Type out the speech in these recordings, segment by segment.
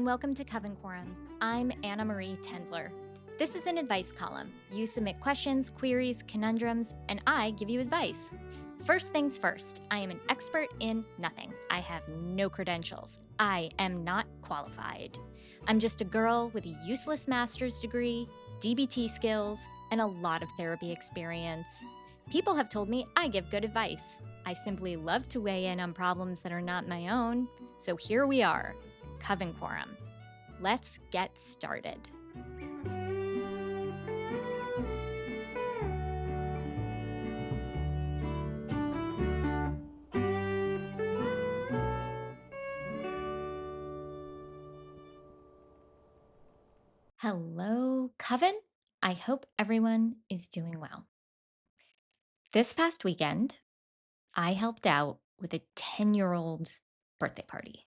and welcome to Coven Quorum. I'm Anna Marie Tendler. This is an advice column. You submit questions, queries, conundrums, and I give you advice. First things first, I am an expert in nothing. I have no credentials. I am not qualified. I'm just a girl with a useless master's degree, DBT skills, and a lot of therapy experience. People have told me I give good advice. I simply love to weigh in on problems that are not my own. So here we are, Coven Quorum. Let's get started. Hello, Coven. I hope everyone is doing well. This past weekend, I helped out with a 10-year-old's birthday party.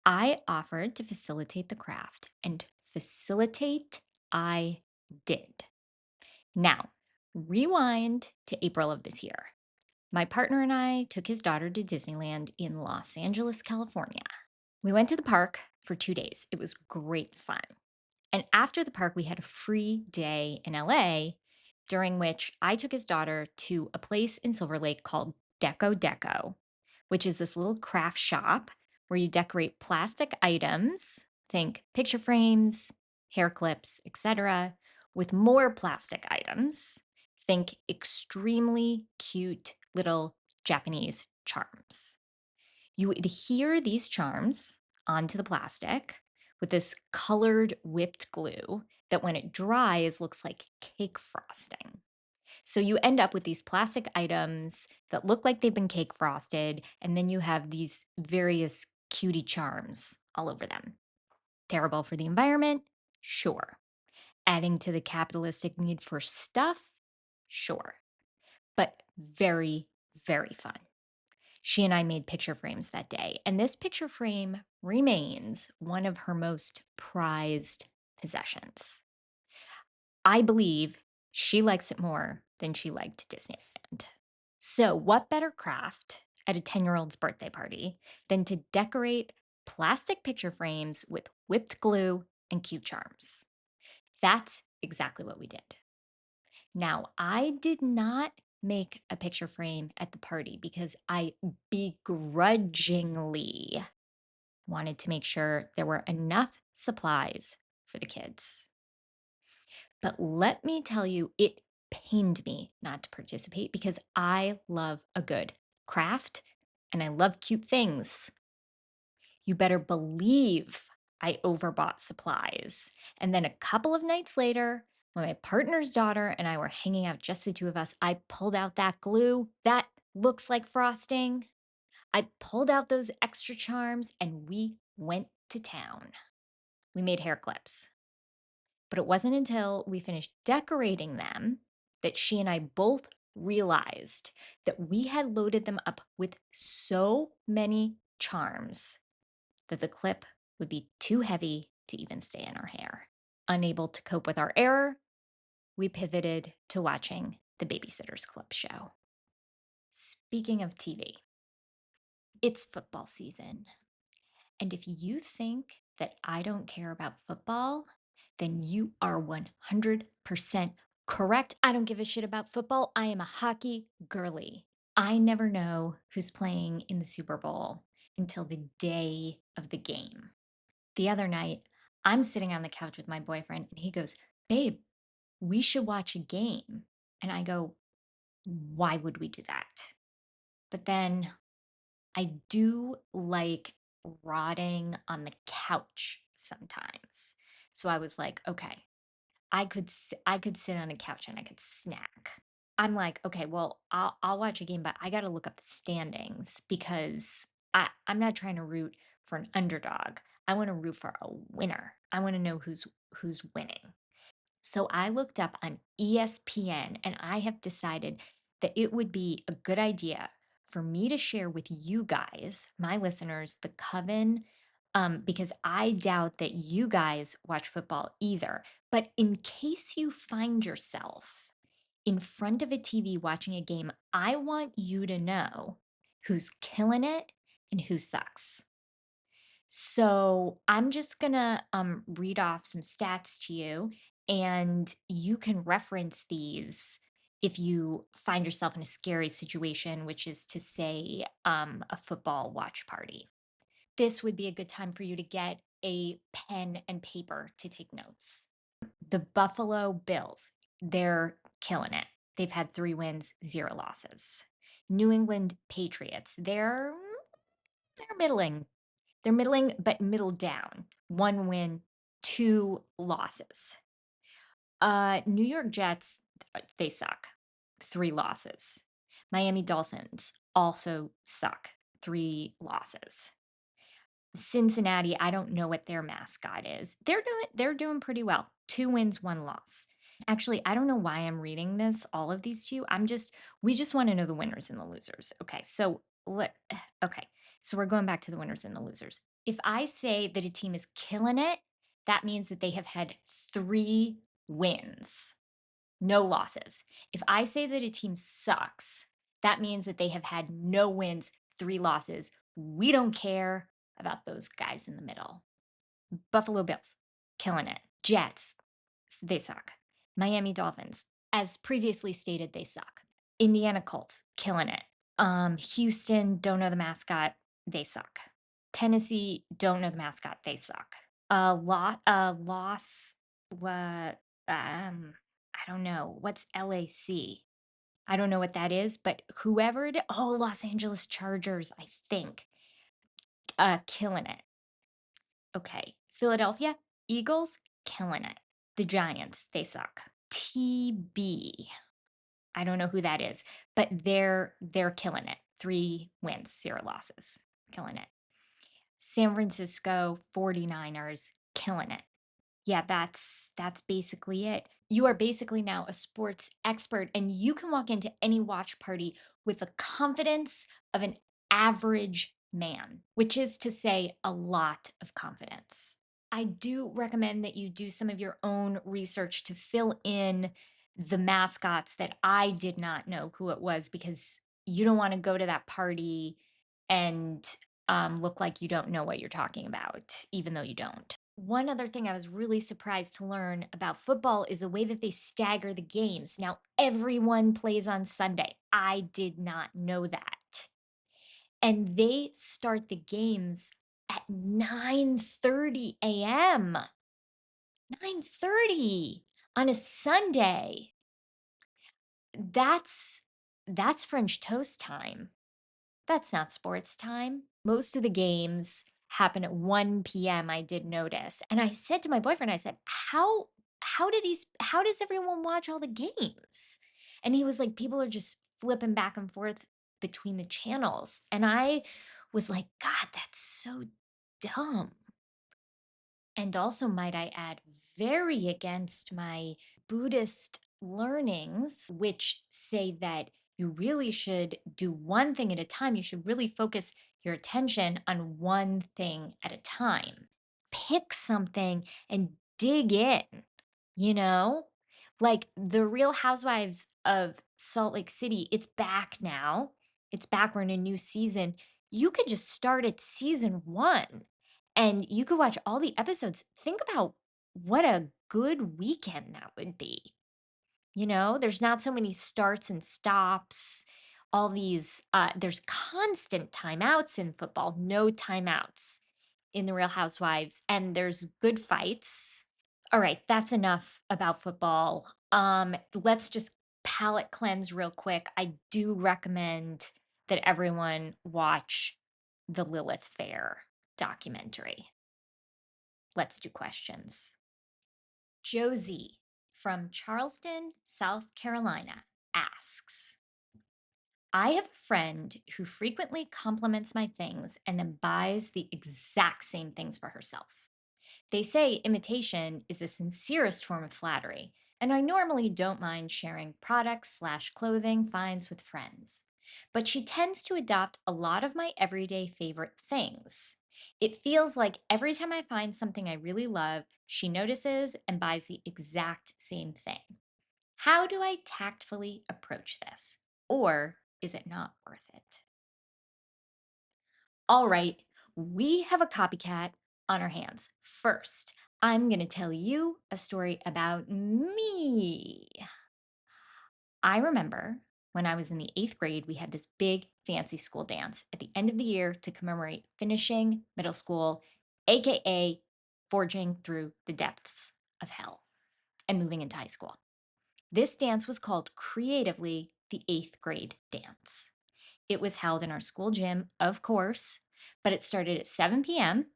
I offered to facilitate the craft, and facilitate I did. Now, rewind to April of this year. My partner and I took his daughter to Disneyland in Los Angeles, California. We went to the park for 2 days. It was great fun. And after the park, we had a free day in LA, during which I took his daughter to a place in Silver Lake called Deco, which is this little craft shop where you decorate plastic items, think picture frames, hair clips, etc., with more plastic items, think extremely cute little Japanese charms. You adhere these charms onto the plastic with this colored whipped glue that when it dries looks like cake frosting. So you end up with these plastic items that look like they've been cake frosted, and then you have these various cutie charms all over them. Terrible for the environment? Sure. Adding to the capitalistic need for stuff? Sure. But very, very fun. She and I made picture frames that day, and this picture frame remains one of her most prized possessions. I believe she likes it more than she liked Disneyland. So, what better craft at a 10-year-old's birthday party than to decorate plastic picture frames with whipped glue and cute charms? That's exactly what we did. Now, I did not make a picture frame at the party because I begrudgingly wanted to make sure there were enough supplies for the kids. But let me tell you, it pained me not to participate because I love a good craft and I love cute things. You better believe I overbought supplies. And then a couple of nights later, when my partner's daughter and I were hanging out, just the two of us, I pulled out that glue that looks like frosting. I pulled out those extra charms and we went to town. We made hair clips. But it wasn't until we finished decorating them that she and I both realized that we had loaded them up with so many charms that the clip would be too heavy to even stay in our hair. Unable to cope with our error, we pivoted to watching the Babysitter's Club show. Speaking of TV, it's football season. And if you think that I don't care about football, then you are 100% correct. I don't give a shit about football. I am a hockey girly. I never know who's playing in the Super Bowl until the day of the game. The other night, I'm sitting on the couch with my boyfriend and he goes, "Babe, we should watch a game." And I go, "Why would we do that?" But then I do like rotting on the couch sometimes. So I was like, okay, I could sit on a couch and I could snack. I'm like, okay, well, I'll watch a game, but I got to look up the standings because I'm not trying to root for an underdog. I want to root for a winner. I want to know who's winning. So I looked up on ESPN and I have decided that it would be a good idea for me to share with you guys, my listeners, the Coven, because I doubt that you guys watch football either. But in case you find yourself in front of a TV watching a game, I want you to know who's killing it and who sucks. So I'm just gonna read off some stats to you, and you can reference these if you find yourself in a scary situation, which is to say, a football watch party. This would be a good time for you to get a pen and paper to take notes. The Buffalo Bills, they're killing it. They've had 3 wins, 0 losses. New England Patriots, they're middling. They're middling, but middle down. 1 win, 2 losses. New York Jets, they suck. 3 losses. Miami Dolphins also suck. 3 losses. Cincinnati, I don't know what their mascot is. They're doing pretty well. 2 wins, 1 loss. Actually, I don't know why I'm reading this, all of these to you. We just wanna know the winners and the losers. Okay, so we're going back to the winners and the losers. If I say that a team is killing it, that means that they have had 3 wins, no losses. If I say that a team sucks, that means that they have had no wins, 3 losses. We don't care about those guys in the middle. Buffalo Bills, killing it. Jets, they suck. Miami Dolphins, as previously stated, they suck. Indiana Colts, killing it. Houston, don't know the mascot, they suck. Tennessee, don't know the mascot, they suck. Loss, what, I don't know. What's LAC? I don't know what that is, but whoever Los Angeles Chargers, I think, killing it. Okay. Philadelphia Eagles, killing it. The Giants, they suck. TB, I don't know who that is, but they're killing it. 3 wins, 0 losses. Killing it. San Francisco 49ers, killing it. Yeah, that's basically it. You are basically now a sports expert, and you can walk into any watch party with the confidence of an average man, which is to say a lot of confidence. I do recommend that you do some of your own research to fill in the mascots that I did not know who it was, because you don't want to go to that party and look like you don't know what you're talking about, even though you don't. One other thing I was really surprised to learn about football is the way that they stagger the games. Now, everyone plays on Sunday. I did not know that. And they start the games at 9:30 a.m. 9:30 on a Sunday. That's that's French toast time. That's not sports time. Most of the games happen at 1 PM, I did notice, and I said to my boyfriend, I said, how does everyone watch all the games?" And he was like, "People are just flipping back and forth between the channels." And I was like, "God, that's so dumb." And also, might I add, very against my Buddhist learnings, which say that you really should do one thing at a time. You should really focus your attention on one thing at a time. Pick something and dig in, you know? Like the Real Housewives of Salt Lake City, it's back now. It's back. We're in a new season. You could just start at season 1 and you could watch all the episodes. Think about what a good weekend that would be. There's not so many starts and stops. All these, there's constant timeouts in football, no timeouts in the Real Housewives, and there's good fights. All right, that's enough about football. Let's just palate cleanse real quick. I do recommend that everyone watch the Lilith Fair documentary. Let's do questions. Josie from Charleston, South Carolina asks, I have a friend who frequently compliments my things and then buys the exact same things for herself. They say imitation is the sincerest form of flattery, and I normally don't mind sharing products/clothing finds with friends. But she tends to adopt a lot of my everyday favorite things. It feels like every time I find something I really love, she notices and buys the exact same thing. How do I tactfully approach this? Or is it not worth it? All right. We have a copycat on our hands. First, I'm going to tell you a story about me. I remember when I was in the 8th grade, we had this big fancy school dance at the end of the year to commemorate finishing middle school, AKA forging through the depths of hell and moving into high school. This dance was called creatively the 8th grade dance. It was held in our school gym, of course, but it started at 7 p.m.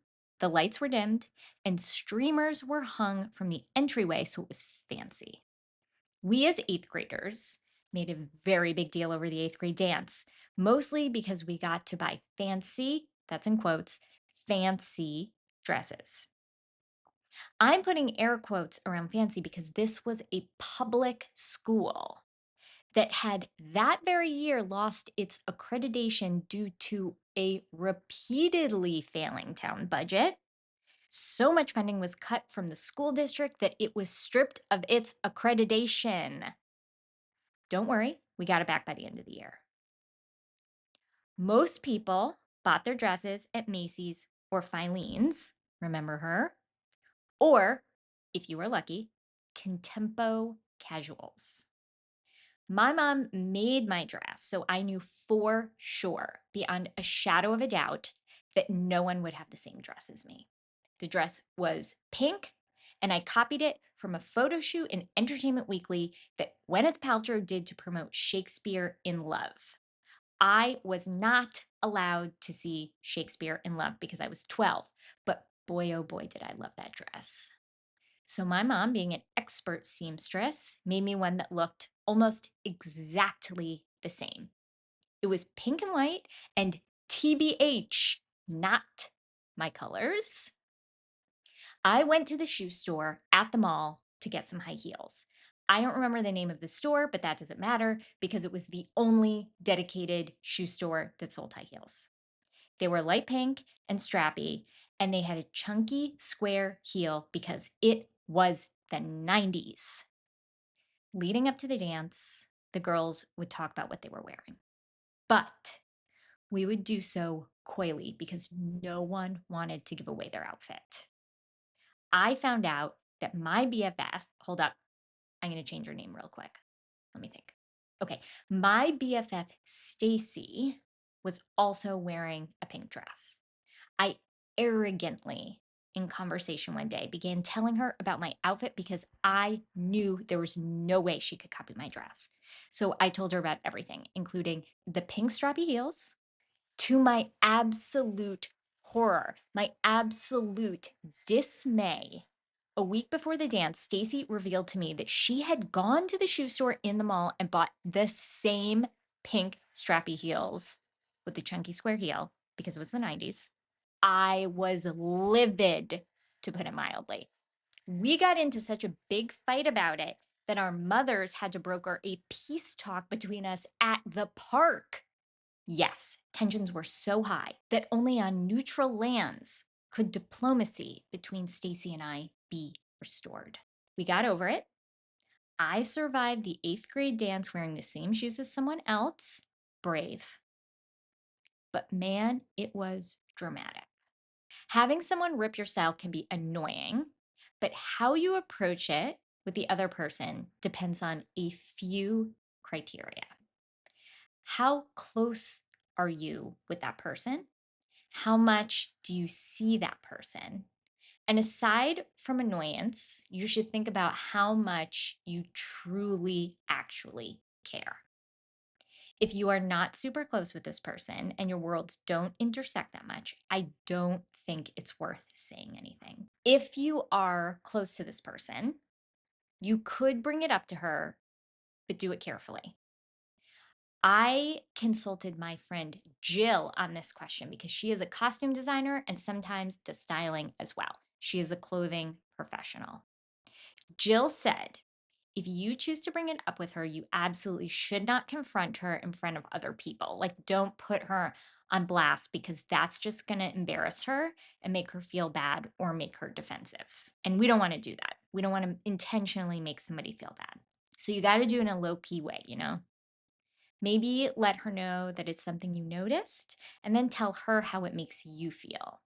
The lights were dimmed and streamers were hung from the entryway, so it was fancy. We as 8th graders made a very big deal over the 8th grade dance, mostly because we got to buy fancy, that's in quotes, fancy dresses. I'm putting air quotes around fancy because this was a public school that had that very year lost its accreditation due to a repeatedly failing town budget. So much funding was cut from the school district that it was stripped of its accreditation. Don't worry, we got it back by the end of the year. Most people bought their dresses at Macy's or Filene's, remember her? Or, if you were lucky, Contempo Casuals. My mom made my dress, so I knew for sure, beyond a shadow of a doubt, that no one would have the same dress as me. The dress was pink, and I copied it from a photo shoot in Entertainment Weekly that Gwyneth Paltrow did to promote Shakespeare in Love. I was not allowed to see Shakespeare in Love because I was 12, but boy, oh boy, did I love that dress. So my mom, being an expert seamstress, made me one that looked almost exactly the same. It was pink and white and TBH, not my colors. I went to the shoe store at the mall to get some high heels. I don't remember the name of the store, but that doesn't matter because it was the only dedicated shoe store that sold high heels. They were light pink and strappy, and they had a chunky square heel because it was the 90s. Leading up to the dance, the girls would talk about what they were wearing. But we would do so coyly because no one wanted to give away their outfit. I found out that my BFF, hold up, I'm going to change her name real quick. Let me think. Okay, my BFF, Stacy, was also wearing a pink dress. I arrogantly, in conversation one day, began telling her about my outfit because I knew there was no way she could copy my dress. So I told her about everything, including the pink strappy heels, to my absolute horror, my absolute dismay. A week before the dance, Stacy revealed to me that she had gone to the shoe store in the mall and bought the same pink strappy heels with the chunky square heel because it was the 90s. I was livid, to put it mildly. We got into such a big fight about it that our mothers had to broker a peace talk between us at the park. Yes, tensions were so high that only on neutral lands could diplomacy between Stacy and I be restored. We got over it. I survived the 8th grade dance wearing the same shoes as someone else. Brave. But man, it was dramatic. Having someone rip your style can be annoying, but how you approach it with the other person depends on a few criteria. How close are you with that person? How much do you see that person? And aside from annoyance, you should think about how much you truly actually care. If you are not super close with this person and your worlds don't intersect that much, I don't think it's worth saying anything. If you are close to this person, you could bring it up to her, but do it carefully. I consulted my friend Jill on this question because she is a costume designer and sometimes does styling as well. She is a clothing professional. Jill said, if you choose to bring it up with her, you absolutely should not confront her in front of other people. Like, don't put her on blast because that's just going to embarrass her and make her feel bad or make her defensive. And we don't want to do that. We don't want to intentionally make somebody feel bad. So you got to do it in a low key way, you know? Maybe let her know that it's something you noticed and then tell her how it makes you feel.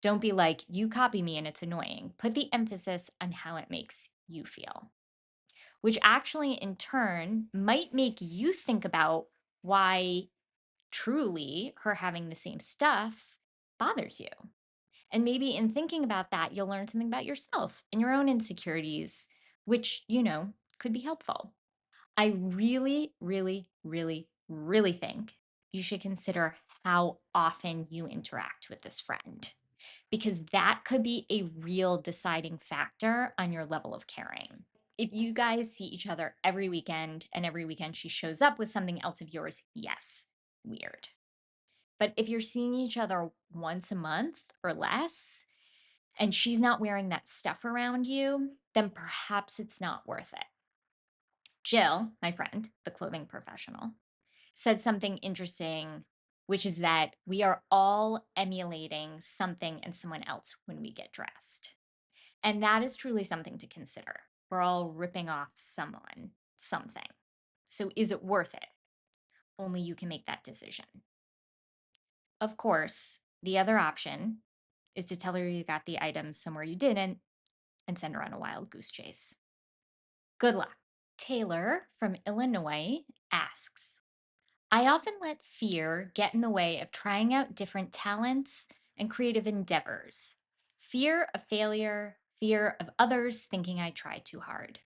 Don't be like, you copy me and it's annoying. Put the emphasis on how it makes you feel, which actually in turn might make you think about why truly her having the same stuff bothers you. And maybe in thinking about that, you'll learn something about yourself and your own insecurities, which, could be helpful. I really, really, really, really think you should consider how often you interact with this friend, because that could be a real deciding factor on your level of caring. If you guys see each other every weekend and every weekend she shows up with something else of yours, yes, weird. But if you're seeing each other once a month or less and she's not wearing that stuff around you, then perhaps it's not worth it. Jill, my friend, the clothing professional, said something interesting, which is that we are all emulating something in someone else when we get dressed. And that is truly something to consider. We're all ripping off someone, something. So is it worth it? Only you can make that decision. Of course, the other option is to tell her you got the items somewhere you didn't and send her on a wild goose chase. Good luck. Taylor from Illinois asks, I often let fear get in the way of trying out different talents and creative endeavors. Fear of failure, fear of others thinking I try too hard.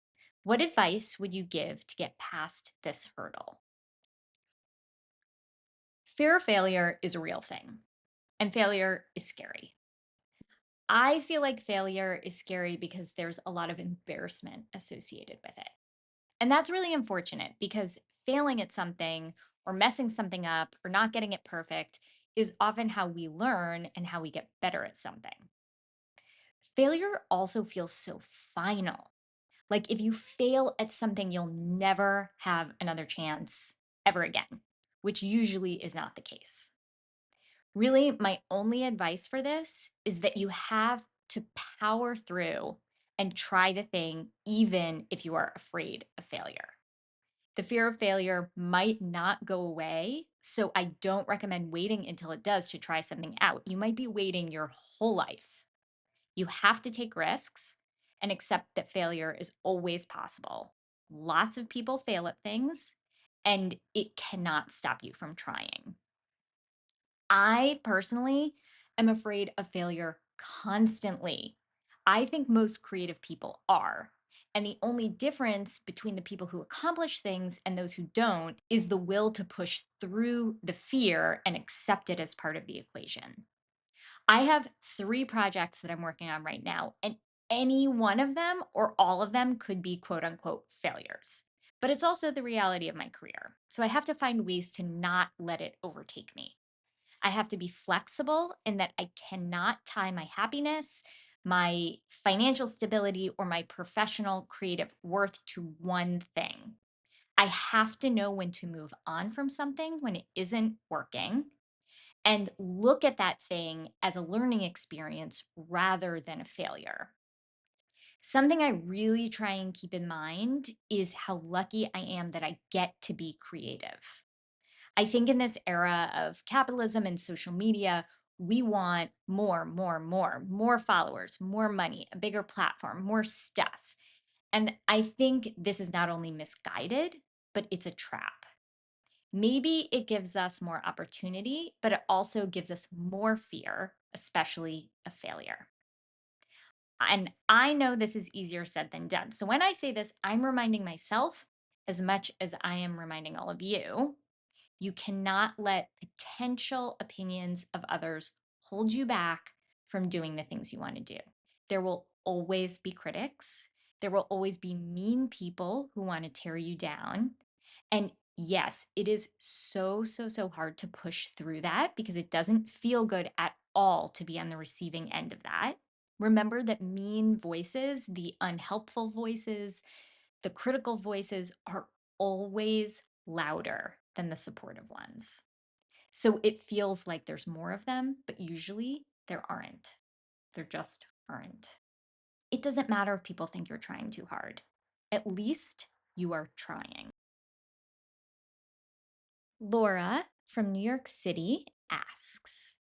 What advice would you give to get past this hurdle? Fear of failure is a real thing, and failure is scary. I feel like failure is scary because there's a lot of embarrassment associated with it. And that's really unfortunate because failing at something or messing something up or not getting it perfect is often how we learn and how we get better at something. Failure also feels so final. Like if you fail at something, you'll never have another chance ever again, which usually is not the case. Really, my only advice for this is that you have to power through and try the thing, even if you are afraid of failure. The fear of failure might not go away. So I don't recommend waiting until it does to try something out. You might be waiting your whole life. You have to take risks and accept that failure is always possible. Lots of people fail at things, and it cannot stop you from trying. I personally am afraid of failure constantly. I think most creative people are. And the only difference between the people who accomplish things and those who don't is the will to push through the fear and accept it as part of the equation. I have 3 projects that I'm working on right now, and any one of them or all of them could be quote unquote failures. But it's also the reality of my career. So I have to find ways to not let it overtake me. I have to be flexible in that I cannot tie my happiness, my financial stability, or my professional creative worth to one thing. I have to know when to move on from something when it isn't working and look at that thing as a learning experience rather than a failure. Something I really try and keep in mind is how lucky I am that I get to be creative. I think in this era of capitalism and social media, we want more, more, more, more followers, more money, a bigger platform, more stuff. And I think this is not only misguided, but it's a trap. Maybe it gives us more opportunity, but it also gives us more fear, especially of failure. And I know this is easier said than done. So when I say this, I'm reminding myself as much as I am reminding all of you. You cannot let potential opinions of others hold you back from doing the things you want to do. There will always be critics. There will always be mean people who want to tear you down. And yes, it is so, so, so hard to push through that because it doesn't feel good at all to be on the receiving end of that. Remember that mean voices, the unhelpful voices, the critical voices are always louder than the supportive ones. So it feels like there's more of them, but usually there aren't. There just aren't. It doesn't matter if people think you're trying too hard. At least you are trying. Laura from New York City asks,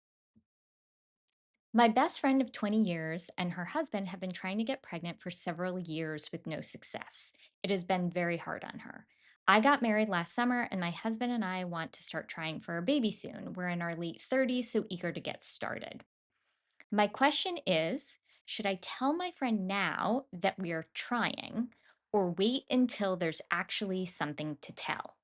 my best friend of 20 years and her husband have been trying to get pregnant for several years with no success. It has been very hard on her. I got married last summer, and my husband and I want to start trying for a baby soon. We're in our late 30s, so eager to get started. My question is, should I tell my friend now that we are trying or wait until there's actually something to tell?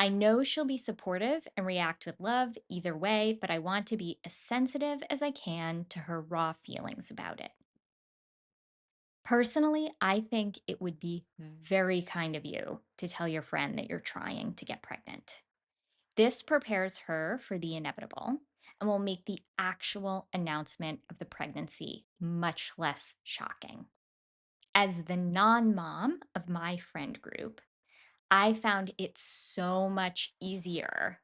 I know she'll be supportive and react with love either way, but I want to be as sensitive as I can to her raw feelings about it. Personally, I think it would be very kind of you to tell your friend that you're trying to get pregnant. This prepares her for the inevitable and will make the actual announcement of the pregnancy much less shocking. As the non mom of my friend group, I found it so much easier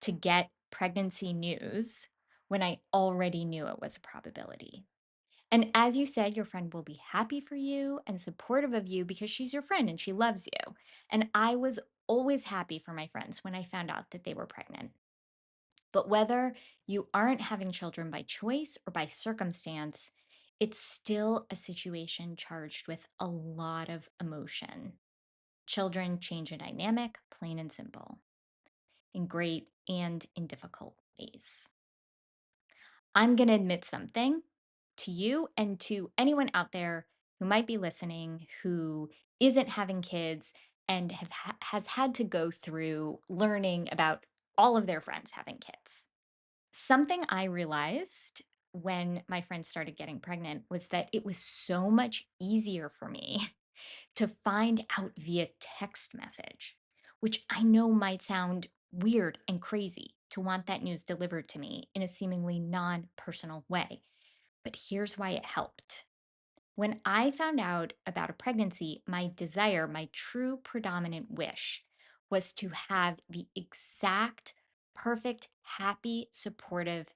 to get pregnancy news when I already knew it was a probability. And as you said, your friend will be happy for you and supportive of you because she's your friend and she loves you. And I was always happy for my friends when I found out that they were pregnant. But whether you aren't having children by choice or by circumstance, it's still a situation charged with a lot of emotion. Children change a dynamic, plain and simple, in great and in difficult ways. I'm going to admit something to you and to anyone out there who might be listening who isn't having kids and has had to go through learning about all of their friends having kids. Something I realized when my friends started getting pregnant was that it was so much easier for me to find out via text message, which I know might sound weird and crazy to want that news delivered to me in a seemingly non personal way. But here's why it helped. When I found out about a pregnancy, my desire, my true predominant wish, was to have the exact, perfect, happy, supportive,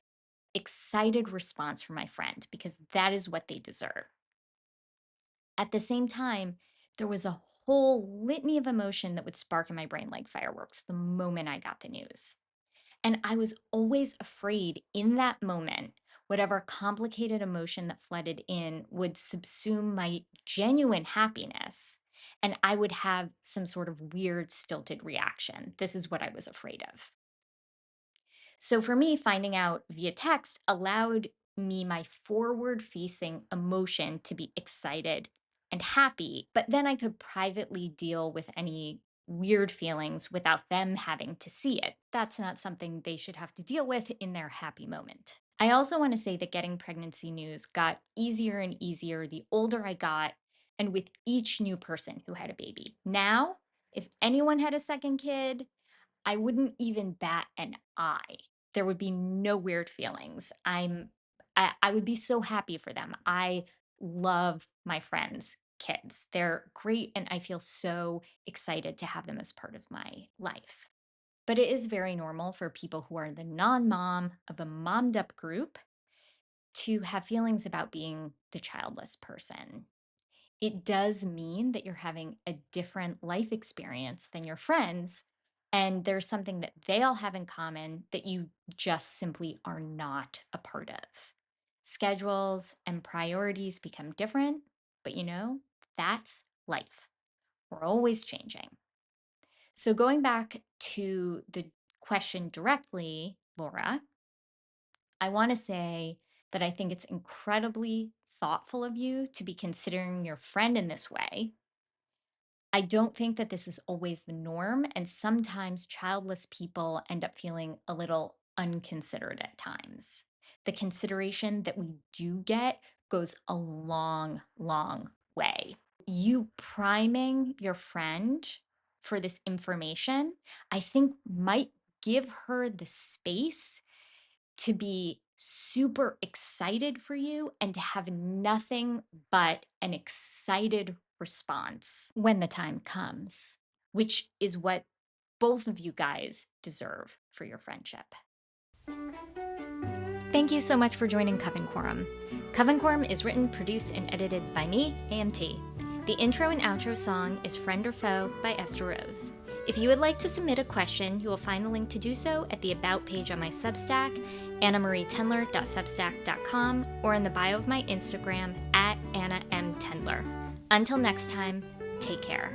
excited response from my friend because that is what they deserve. At the same time, there was a whole litany of emotion that would spark in my brain like fireworks the moment I got the news. And I was always afraid in that moment, whatever complicated emotion that flooded in would subsume my genuine happiness. And I would have some sort of weird, stilted reaction. This is what I was afraid of. So for me, finding out via text allowed me my forward facing emotion to be excited and happy, but then I could privately deal with any weird feelings without them having to see it. That's not something they should have to deal with in their happy moment. I also want to say that getting pregnancy news got easier and easier the older I got, and with each new person who had a baby. Now, if anyone had a second kid, I wouldn't even bat an eye. There would be no weird feelings. I would be so happy for them. I love my friends' kids. They're great and I feel so excited to have them as part of my life. But it is very normal for people who are the non-mom of a mommed up group to have feelings about being the childless person. It does mean that you're having a different life experience than your friends. And there's something that they all have in common that you just simply are not a part of. Schedules and priorities become different, but that's life. We're always changing. So, going back to the question directly, Laura, I want to say that I think it's incredibly thoughtful of you to be considering your friend in this way. I don't think that this is always the norm, and sometimes childless people end up feeling a little unconsidered at times. The consideration that we do get goes a long, long way. You priming your friend for this information, I think might give her the space to be super excited for you and to have nothing but an excited response when the time comes, which is what both of you guys deserve for your friendship. Thank you so much for joining Coven Quorum. Coven Quorum is written, produced, and edited by me, AMT. The intro and outro song is Friend or Foe by Esther Rose. If you would like to submit a question, you will find a link to do so at the About page on my Substack, annamarietendler.substack.com, or in the bio of my Instagram, @AnnaMTendler. Until next time, take care.